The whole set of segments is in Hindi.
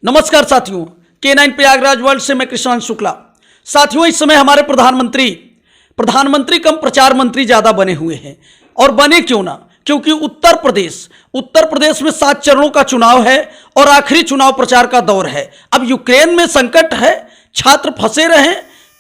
नमस्कार साथियों, K9 प्रयागराज वर्ल्ड से मैं कृष्णांश शुक्ला। साथियों, इस समय हमारे प्रधानमंत्री कम प्रचार मंत्री ज्यादा बने हुए हैं। और बने क्यों ना, क्योंकि उत्तर प्रदेश में 7 चरणों का चुनाव है और आखिरी चुनाव प्रचार का दौर है। अब यूक्रेन में संकट है, छात्र फंसे रहे,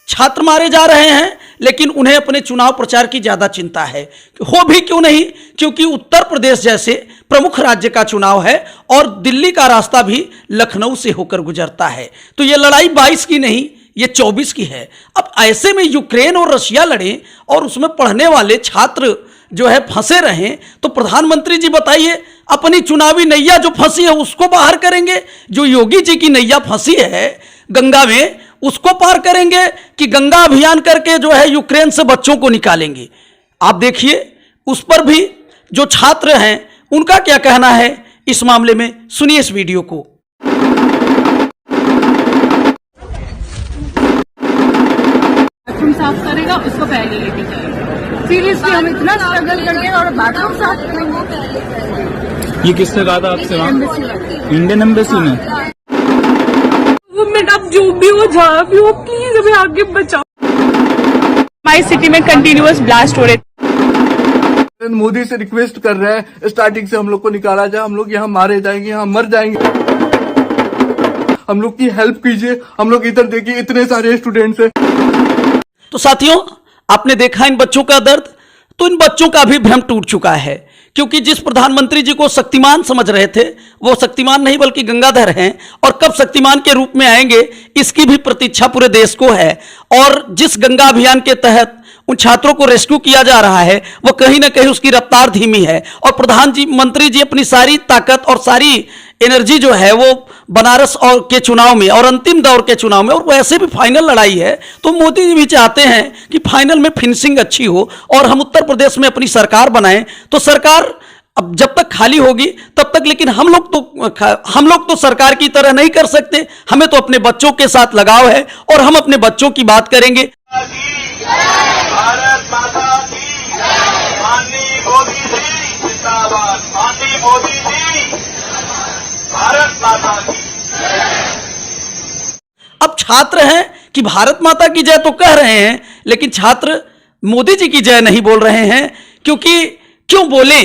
छात्र मारे जा रहे हैं, लेकिन उन्हें अपने चुनाव प्रचार की ज्यादा चिंता है। हो भी क्यों नहीं, क्योंकि उत्तर प्रदेश जैसे प्रमुख राज्य का चुनाव है और दिल्ली का रास्ता भी लखनऊ से होकर गुजरता है। तो ये लड़ाई 22 की नहीं, ये 24 की है। अब ऐसे में यूक्रेन और रशिया लड़े और उसमें पढ़ने वाले छात्र जो है फंसे रहें, तो प्रधानमंत्री जी बताइए, अपनी चुनावी नैया जो फंसी है उसको बाहर करेंगे? जो योगी जी की नैया फंसी है गंगा में, उसको पार करेंगे कि गंगा अभियान करके जो है यूक्रेन से बच्चों को निकालेंगे? आप देखिए, उस पर भी जो छात्र हैं उनका क्या कहना है इस मामले में, सुनिए इस वीडियो को। बाथरूम साफ करेगा उसको पहले लेके जाएगा। सीरियसली हम इतना स्ट्रगल करके और बाथरूम साफ करेंगे। ये किससे कहा था आपसे वहाँ? इंडियन एम्बेसी में। गवर्नमेंट आप जो भी हो, जहाँ भी हो, प्लीज हमें आगे बचाओ। हमारी सिटी में कंटिन्यूअस ब्लास्ट हो रहे। मोदी से रिक्वेस्ट कर रहे हैं, स्टार्टिंग से हम लोग को निकाला जाए, हम लोग यहाँ मारे जाएंगे, यहाँ मर जाएंगे, हम लोग की हेल्प कीजिए। हम लोग इधर देखिए, इतने सारे स्टूडेंट्स हैं। तो साथियों, आपने देखा इन बच्चों का दर्द, तो इन बच्चों का भी भ्रम टूट चुका है, क्योंकि जिस प्रधानमंत्री जी को शक्तिमान समझ रहे थे वो शक्तिमान नहीं बल्कि गंगाधर हैं, और कब शक्तिमान के रूप में आएंगे इसकी भी प्रतीक्षा पूरे देश को है। और जिस गंगा अभियान के तहत उन छात्रों को रेस्क्यू किया जा रहा है वो कहीं ना कहीं उसकी रफ्तार धीमी है, और प्रधानमंत्री जी अपनी सारी ताकत और सारी एनर्जी जो है वो बनारस और के चुनाव में और अंतिम दौर के चुनाव में, और वैसे भी फाइनल लड़ाई है, तो मोदी जी भी चाहते हैं कि फाइनल में फिनिशिंग अच्छी हो और हम उत्तर प्रदेश में अपनी सरकार बनाएं। तो सरकार अब जब तक खाली होगी तब तक, लेकिन हम लोग तो सरकार की तरह नहीं कर सकते। हमें तो अपने बच्चों के साथ लगाव है और हम अपने बच्चों की बात करेंगे। भारत माता की माननीय मोदी जी जिंदाबाद, माननीय मोदी जी, भारत माता की। अब छात्र हैं कि भारत माता की जय तो कह रहे हैं, लेकिन छात्र मोदी जी की जय नहीं बोल रहे हैं। क्योंकि क्यों बोलें,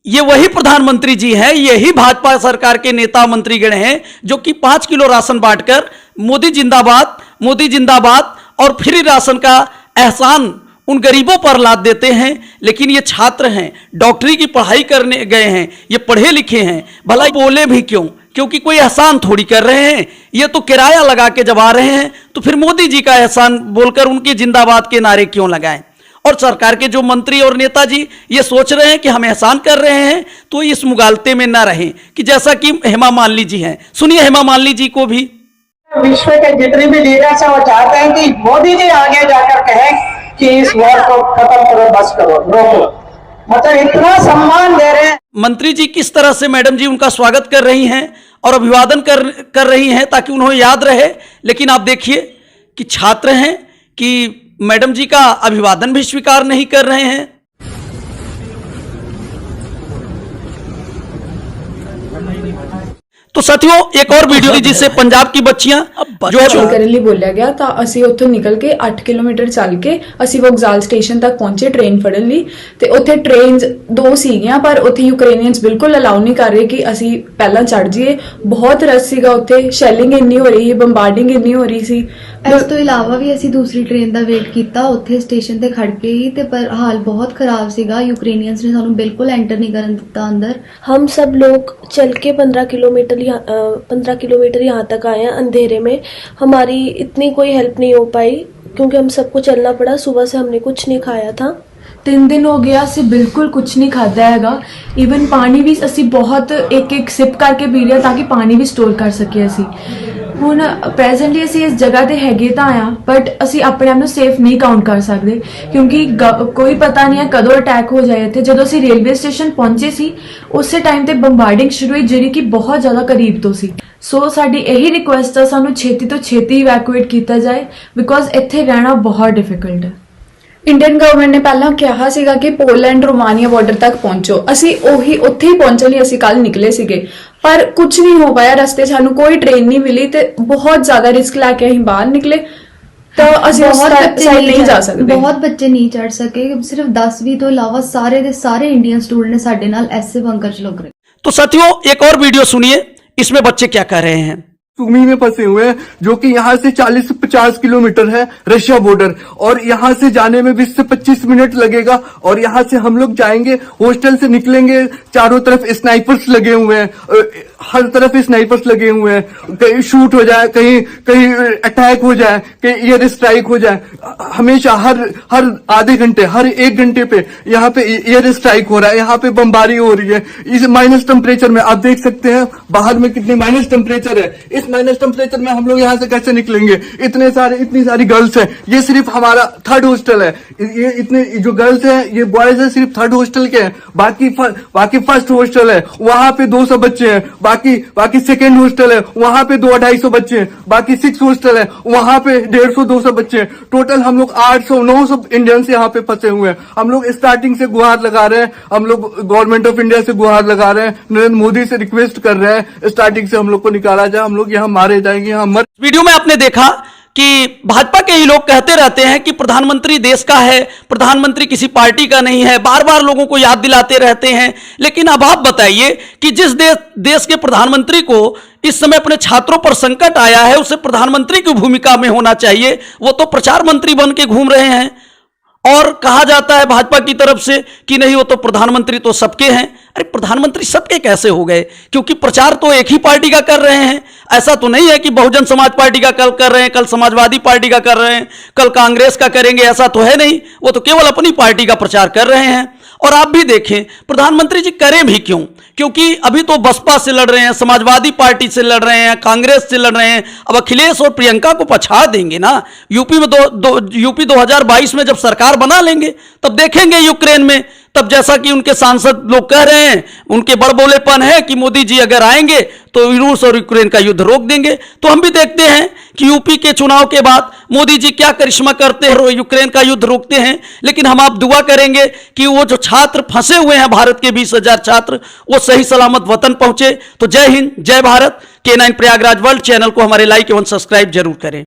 ये वही प्रधानमंत्री जी हैं, यही भाजपा सरकार के नेता मंत्रीगण हैं जो कि 5 किलो राशन बांटकर मोदी जिंदाबाद और फ्री राशन का एहसान उन गरीबों पर लाद देते हैं। लेकिन ये छात्र हैं, डॉक्टरी की पढ़ाई करने गए हैं, ये पढ़े लिखे हैं, भला बोले भी क्यों? क्योंकि कोई एहसान थोड़ी कर रहे हैं, ये तो किराया लगा के जब आ रहे हैं, तो फिर मोदी जी का एहसान बोलकर उनके जिंदाबाद के नारे क्यों लगाएं? और सरकार के जो मंत्री और नेताजी ये सोच रहे हैं कि हम एहसान कर रहे हैं, तो इस मुगालते में ना रहें कि जैसा कि हेमा मालिनी जी हैं। सुनिए हेमा मालिनी जी को भी। विश्व के जितने भी लीडर्स हैं वो चाहते हैं कि मोदी जी आगे जाकर कहें कि इस वॉर को खत्म करो, बस करो, रोको। मतलब इतना सम्मान दे रहे हैं। मंत्री जी किस तरह से मैडम जी उनका स्वागत कर रही हैं और अभिवादन कर रही हैं ताकि उन्हें याद रहे। लेकिन आप देखिए कि छात्र हैं कि मैडम जी का अभिवादन भी स्वीकार नहीं कर रहे हैं। तो साथियों, एक और वीडियो जिससे पंजाब की बच्चियां जो है ਕਰਨ ਲਈ ਬੋਲਿਆ ਗਿਆ ਤਾਂ ਅਸੀਂ ਉੱਥੋਂ ਨਿਕਲ ਕੇ 8 ਕਿਲੋਮੀਟਰ ਚੱਲ ਕੇ ਅਸੀਂ ਵੋਗਜ਼ਾਲ ਸਟੇਸ਼ਨ ਤੱਕ ਪਹੁੰਚੇ ਟ੍ਰੇਨ ਫੜਨ ਲਈ। ਤੇ ਉੱਥੇ ਟ੍ਰੇਨਸ 2 ਸੀਗੀਆਂ, ਪਰ ਉੱਥੇ ਯੂਕਰੇਨੀਅਨਸ ਬਿਲਕੁਲ ਅਲਾਉ ਨਹੀਂ ਕਰ ਰਹੇ ਕਿ ਅਸੀਂ ਪਹਿਲਾਂ ਚੜ ਜਾਈਏ। ਬਹੁਤ ਰਸ਼ ਸੀਗਾ ਉੱਥੇ, ਸ਼ੈਲਿੰਗ ਇੰਨੀ ਹੋ ਰਹੀ, ਬੰਬਾਰਡਿੰਗ ਇੰਨੀ ਹੋ ਰਹੀ ਸੀ। ਇਸ ਤੋਂ ਇਲਾਵਾ ਵੀ ਅਸੀਂ ਦੂਸਰੀ ਟ੍ਰੇਨ ਦਾ ਵੇਟ ਕੀਤਾ ਉੱਥੇ ਸਟੇਸ਼ਨ ਤੇ ਖੜ ਕੇ ਹੀ, ਤੇ ਪਰ ਹਾਲ ਬਹੁਤ ਖਰਾਬ ਸੀਗਾ। यूक्रेनियंस ने ਸਾਨੂੰ ਬਿਲਕੁਲ एंटर नहीं करने ਦਿੱਤਾ अंदर। हम सब लोग चल के 15 किलोमीटर यहाँ तक आए हैं अंधेरे में। हमारी इतनी कोई हेल्प नहीं हो पाई क्योंकि हम सबको चलना पड़ा। सुबह से हमने कुछ नहीं खाया था। 3 दिन हो गया ਅਸੀਂ ਬਿਲਕੁਲ ਕੁਝ ਨਹੀਂ ਖਾਦਾ ਹੈਗਾ। ਈਵਨ ਪਾਣੀ ਵੀ ਅਸੀਂ ਬਹੁਤ ਇੱਕ ਸਿਪ ਕਰਕੇ ਪੀ ਲਿਆ ਤਾਂ ਕਿ ਪਾਣੀ ਵੀ ਸਟੋਰ ਕਰ ਸਕੀਏ ਅਸੀਂ। ਹੁਣ ਪ੍ਰੈਜ਼ੈਂਟਲੀ ਅਸੀਂ ਇਸ ਜਗ੍ਹਾ ਤੇ ਹੈਗੇ ਤਾਂ ਆ, ਬਟ ਅਸੀਂ ਆਪਣੇ ਆਪ ਨੂੰ ਸੇਫ ਨਹੀਂ ਕਾਊਂਟ ਕਰ ਸਕਦੇ ਕਿਉਂਕਿ ਕੋਈ ਪਤਾ ਨਹੀਂ ਹੈ ਕਦੋਂ ਅਟੈਕ ਹੋ ਜਾਏ ਇੱਥੇ। ਜਦੋਂ ਅਸੀਂ ਰੇਲਵੇ ਸਟੇਸ਼ਨ ਪਹੁੰਚੇ ਸੀ ਉਸੇ ਟਾਈਮ ਤੇ ਬੰਬਾਰਡਿੰਗ ਸ਼ੁਰੂ ਹੋਈ, ਜਿਹੜੀ ਕਿ ਬਹੁਤ ਜ਼ਿਆਦਾ ਕਰੀਬ ਤੋਂ ਸੀ। ਸੋ ਸਾਡੀ ਇਹੀ ਰਿਕੁਐਸਟ ਹੈ, ਸਾਨੂੰ ਛੇਤੀ ਤੋਂ ਛੇਤੀ ਇਵੈਕੂਏਟ ਕੀਤਾ ਜਾਏ ਬਿਕੋਜ਼ ਇੱਥੇ ਰਹਿਣਾ ਬਹੁਤ ਡਿਫਿਕਲਟ ਹੈ। इंडियन गवर्नमेंट ने पहला कहा सीगा कि पोलैंड रोमानिया बॉर्डर तक पहुंचो। असी ओही उत्थे ही पहुंचने ਲਈ ਅਸੀਂ ਕੱਲ ਨਿਕਲੇ ਸੀਗੇ। पर कुछ नहीं हो पाया रस्ते सानू कोई ट्रेन नहीं मिली ते बहुत ज्यादा रिस्क लैके ਅਸੀਂ ਬਾਹਰ ਨਿਕਲੇ तो ਅਸੀਂ ਉਸ ਸਾਈਡ नहीं जा सकते ਬਹੁਤ ਬੱਚੇ ਨਹੀਂ ਚੜ ਸਕੇ ਸਿਰਫ 10-20 ਤੋਂ ਇਲਾਵਾ ਸਾਰੇ ਦੇ ਸਾਰੇ ਇੰਡੀਅਨ ਸਟੂਡੈਂਟ ਨੇ ਸਾਡੇ ਨਾਲ ਐਸੇ ਬੰਕਰ ਚ ਲੁਕ ਰਹੇ। तो साथियों एक और वीडियो सुनिए, इसमें बच्चे क्या कह रहे हैं। सुमी में फंसे हुए हैं जो कि यहाँ से 40 से 50 किलोमीटर है रशिया बॉर्डर, और यहाँ से जाने में 20 से 25 मिनट लगेगा। और यहाँ से हम लोग जाएंगे, हॉस्टल से निकलेंगे, चारों तरफ स्नाइपर्स लगे हुए हैं, हर तरफ स्नाइपर्स लगे हुए हैं, कहीं शूट हो जाए, कहीं कहीं अटैक हो जाए, कहीं एयर स्ट्राइक हो जाए, हमेशा हर आधे घंटे हर 1 घंटे पे यहाँ पे एयर स्ट्राइक हो रहा है, यहाँ पे बमबारी हो रही है। इस माइनस टेम्परेचर में आप देख सकते हैं बाहर में कितने माइनस टेम्परेचर है। इस माइनस टेम्परेचर में हम लोग यहाँ से कैसे निकलेंगे? इतनी सारी गर्ल्स है, ये सिर्फ हमारा 3rd हॉस्टल है, ये इतने जो गर्ल्स है ये बॉयज है सिर्फ 3rd हॉस्टल के हैं, बाकी 1st हॉस्टल है वहां पे 200 बच्चे हैं, बाकी 2nd हॉस्टल है वहां पे 200-250 बच्चे हैं, बाकी 6th हॉस्टल है वहां पे 150-200 बच्चे हैं। टोटल हम लोग 800-900 इंडियंस यहाँ पे फंसे हुए हैं। हम लोग स्टार्टिंग से गुहार लगा रहे हैं, हम लोग गवर्नमेंट ऑफ इंडिया से गुहार लगा रहे हैं, नरेंद्र मोदी से रिक्वेस्ट कर रहे हैं स्टार्टिंग से हम लोग को निकाला जाए, हम लोग यहाँ मारे जाएंगे, यहाँ मर। वीडियो में आपने देखा कि भाजपा के ही लोग कहते रहते हैं कि प्रधानमंत्री देश का है, प्रधानमंत्री किसी पार्टी का नहीं है, बार बार लोगों को याद दिलाते रहते हैं। लेकिन अब आप बताइए कि जिस देश के प्रधानमंत्री को इस समय अपने छात्रों पर संकट आया है, उसे प्रधानमंत्री की भूमिका में होना चाहिए, वो तो प्रचार मंत्री बन के घूम रहे हैं। और कहा जाता है भाजपा की तरफ से कि नहीं वो तो प्रधानमंत्री तो सबके हैं। अरे प्रधानमंत्री सबके कैसे हो गए? क्योंकि प्रचार तो एक ही पार्टी का कर रहे हैं। ऐसा तो नहीं है कि बहुजन समाज पार्टी का कल कर रहे हैं, कल समाजवादी पार्टी का कर रहे हैं, कल कांग्रेस का करेंगे, ऐसा तो है नहीं। वो तो केवल अपनी पार्टी का प्रचार कर रहे हैं। और आप भी देखें प्रधानमंत्री जी करें भी क्यों? क्योंकि अभी तो बसपा से लड़ रहे हैं, समाजवादी पार्टी से लड़ रहे हैं, कांग्रेस से लड़ रहे हैं, अब अखिलेश और प्रियंका को पछाड़ देंगे ना। यूपी में यूपी 2022 में जब सरकार बना लेंगे तब देखेंगे यूक्रेन में, तब जैसा कि उनके सांसद लोग कह रहे हैं, उनके बड़बोलेपन है कि मोदी जी अगर आएंगे तो रूस और यूक्रेन का युद्ध रोक देंगे। तो हम भी देखते हैं कि यूपी के चुनाव के बाद मोदी जी क्या करिश्मा करते हैं, यूक्रेन का युद्ध रोकते हैं। लेकिन हम आप दुआ करेंगे कि वो जो छात्र फंसे हुए हैं, भारत के 20,000 छात्र, वो सही सलामत वतन पहुंचे। तो जय हिंद, जय Bharat. K9 Prayagraj world channel को हमारे लाइक एवं सब्सक्राइब जरूर करें।